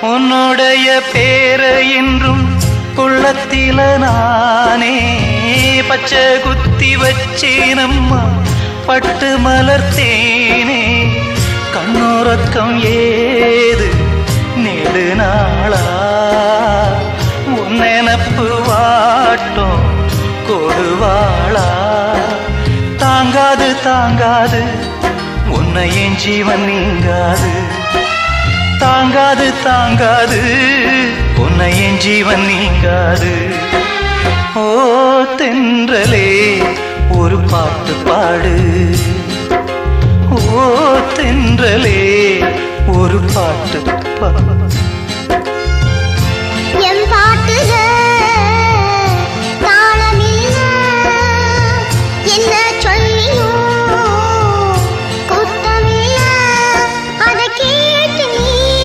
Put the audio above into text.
உன்னுடைய பேரை என்றும் உள்ளத்தில நானே பச்சை குத்தி வச்சேனம்மா பட்டு மலர்த்தேனே கண்ணுறக்கம் ஏது நெடு நாளா உன் நினப்பு வாட்டும் கொடுவாளா தாங்காது தாங்காது உன்னை என் ஜீவன் நீங்காது தாங்காது தாங்காது உன்னை என் ஜீவன் நீங்காது ஓ தென்றலே ஒரு பாட்டு பாடு ஓ தென்றலே ஒரு பாட்டு பாடு